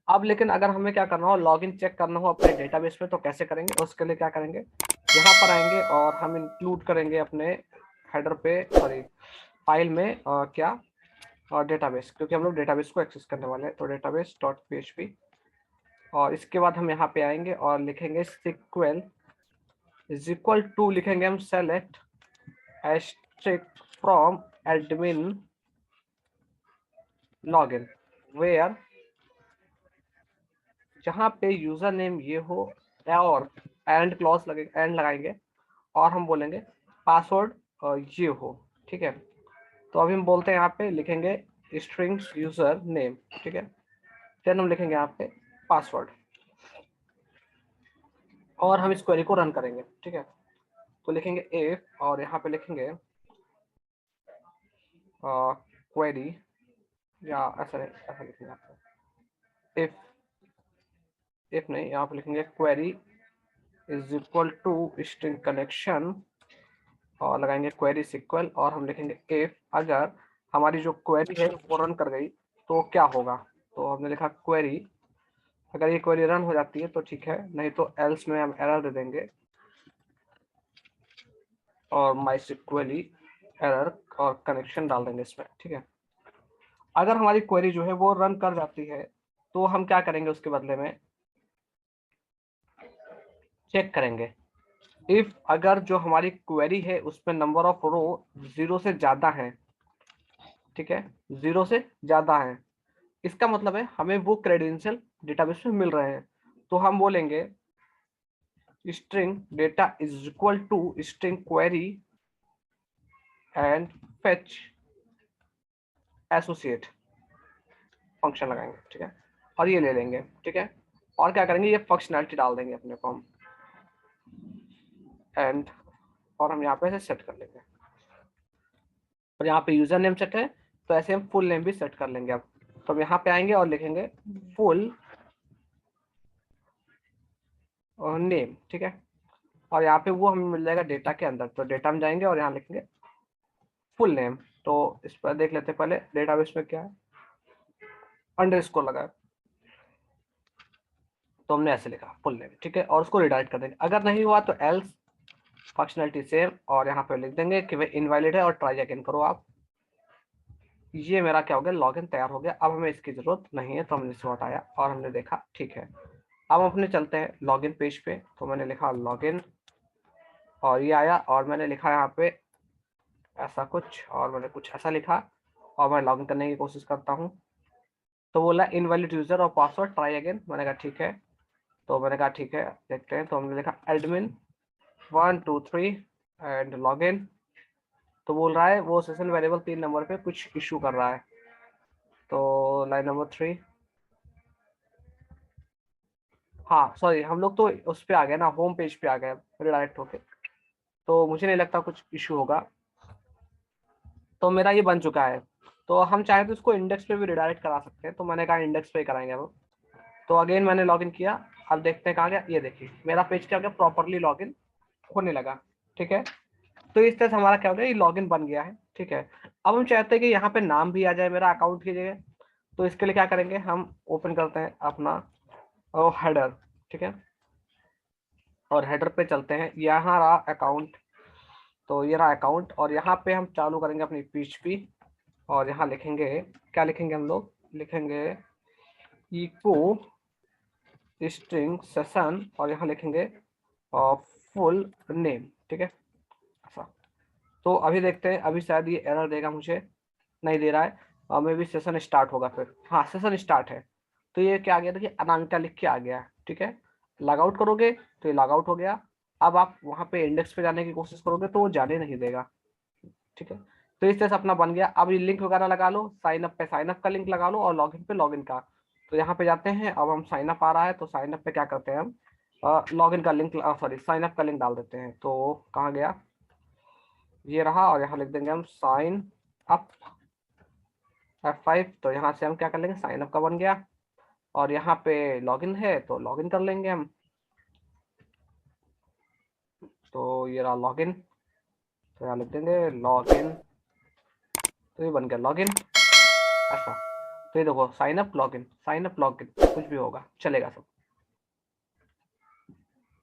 अब लेकिन अगर हमें क्या करना हो, लॉगिन चेक करना हो अपने डेटाबेस में, तो कैसे करेंगे? उसके लिए क्या करेंगे, यहाँ पर आएंगे और हम इंक्लूड करेंगे अपने हेडर पे, सॉरी फाइल में क्या, और डेटाबेस, क्योंकि हम लोग डेटाबेस को एक्सेस करने वाले हैं। तो डेटाबेस डॉट php, और इसके बाद हम यहाँ पे आएंगे और लिखेंगे SQL इज इक्वल टू, लिखेंगे हम select asterisk from admin login, where, जहाँ पे यूजर नेम ये हो, और एंड क्लॉज लगे, एंड लगाएंगे, और हम बोलेंगे पासवर्ड ये हो। ठीक है, तो अभी हम बोलते हैं यहाँ पे लिखेंगे स्ट्रिंग्स यूजर नेम। ठीक है, देन हम लिखेंगे यहाँ पे पासवर्ड, और हम इस क्वेरी को रन करेंगे। ठीक है, तो लिखेंगे इफ, और यहाँ पे लिखेंगे क्वेरी, या ऐसा नहीं, ऐसा लिखेंगे यहाँ पे इफ नहीं, यहाँ पे लिखेंगे query is equal to string connection, और लगाएंगे क्वेरी सिक्वल, और हम लिखेंगे इफ अगर हमारी जो क्वेरी है वो रन कर गई तो क्या होगा। तो हमने लिखा क्वेरी, अगर ये क्वेरी रन हो जाती है तो ठीक है, नहीं तो एल्स में हम एरर दे देंगे, और माई सिक्वली एरर, और कनेक्शन डाल देंगे इसमें। ठीक है, अगर हमारी क्वेरी जो है वो रन कर जाती है तो हम क्या करेंगे, उसके बदले में चेक करेंगे इफ अगर जो हमारी क्वेरी है उसमें नंबर ऑफ रो 0 से ज्यादा है। ठीक है, 0 से ज्यादा है, इसका मतलब है हमें वो क्रेडेंशियल डेटाबेस में मिल रहे हैं, तो हम बोलेंगे string data is equal to string query and fetch associate, function लगाएंगे। ठीक है, और ये ले लेंगे। ठीक है, और क्या करेंगे, ये फंक्शनैलिटी डाल देंगे अपने को हम, एंड, और हम यहाँ पे ऐसे सेट कर लेंगे, और यहाँ पे यूजर नेम सेट है तो ऐसे हम फुल नेम भी सेट कर लेंगे। अब तो हम यहाँ पे आएंगे और लिखेंगे फुल नेम। ठीक है, और यहाँ पे वो हमें मिल जाएगा डेटा के अंदर, तो डेटा में जाएंगे और यहाँ लिखेंगे फुल नेम। तो इस पर देख लेते हैं पहले डेटाबेस में क्या है, अंडरस्कोर लगा है, तो हमने ऐसे लिखा फुल नेम। ठीक है, और उसको रिडायरेक्ट कर देंगे। अगर नहीं हुआ तो एल्स फंक्शनलिटी सेम, और यहाँ पे लिख देंगे कि भाई इनवैलिड है और ट्राई अगेन करो आप। ये मेरा क्या हो गया, लॉगिन तैयार हो गया। अब हमें इसकी जरूरत नहीं है, तो हमने इसे हटाया और हमने देखा ठीक है। अब हम अपने चलते हैं लॉगिन पेज पे, तो मैंने लिखा लॉगिन, और ये आया, और मैंने लिखा यहाँ पे ऐसा कुछ, और मैंने कुछ ऐसा लिखा, और मैं लॉगिन करने की कोशिश करता हूँ, तो बोला इनवैलिड यूजर और पासवर्ड ट्राई अगेन। मैंने कहा ठीक है, तो मैंने कहा ठीक है देखते हैं, तो हमने लिखा एडमिन 123 एंड लॉगिन, तो बोल रहा है वो सेशन वेरिएबल 3 नंबर पे कुछ इशू कर रहा है। तो लाइन नंबर 3, हाँ सॉरी, हम लोग तो उस पे आ गए ना, होम पेज पे आ गए रिडायरेक्ट होके, तो मुझे नहीं लगता कुछ इशू होगा। तो मेरा ये बन चुका है, तो हम चाहे तो इसको इंडेक्स पे भी रिडायरेक्ट करा सकते हैं, तो मैंने कहा इंडेक्स पे ही कराएंगे हम। तो अगेन मैंने लॉगिन किया, अब देखते हैं कहाँ गया, ये देखिए मेरा पेज क्या हो गया, प्रॉपरली लॉगिन होने लगा। ठीक है, तो इस तरह से हमारा क्या हो गया, ये लॉगिन बन गया है। ठीक है, अब हम चाहते हैं कि यहाँ पे नाम भी आ जाए मेरा अकाउंट की जगह, तो इसके लिए क्या करेंगे, हम ओपन करते हैं अपना हेडर। ठीक है, और हेडर पे चलते हैं, यहाँ रहा अकाउंट, तो ये रहा अकाउंट, और यहाँ पे हम चालू करेंगे अपनी PHP, और यहाँ लिखेंगे, क्या लिखेंगे हम लोग, लिखेंगे इको स्ट्रिंग सेशन, और यहाँ लिखेंगे फुल नेम। ठीक है, ऐसा। तो अभी देखते हैं, अभी शायद ये एरर देगा मुझे, नहीं दे रहा है, और मे भी सेशन स्टार्ट होगा फिर। हाँ सेशन स्टार्ट है, तो ये क्या आ गया, देखिए अनामिका लिख के आ गया। ठीक है, लॉग आउट करोगे तो ये लॉग आउट हो गया। अब आप वहाँ पे इंडेक्स पे जाने की कोशिश करोगे तो वो जाने नहीं देगा। ठीक है, तो इस तरह से अपना बन गया। अब ये लिंक वगैरह लगा लो, साइन अप पे साइन अप का लिंक लगा लो, और लॉगिन पे लॉगिन का। तो यहाँ पे जाते हैं, अब हम साइन अप आ रहा है, तो साइन अप पे क्या करते हैं हम, लॉगिन का लिंक, सॉरी साइन अप का लिंक डाल देते हैं। तो कहाँ गया, ये रहा, और यहाँ लिख देंगे हम साइन अप F5, तो यहाँ से हम क्या कर लेंगे, साइन अप का बन गया, और यहाँ पे लॉगिन है तो लॉगिन कर लेंगे हम। तो ये रहा लॉगिन, तो यहाँ लिख देंगे लॉगिन, तो ये बन गया लॉगिन, ऐसा। तो ये देखो साइन अप लॉगिन कुछ भी होगा, चलेगा सब।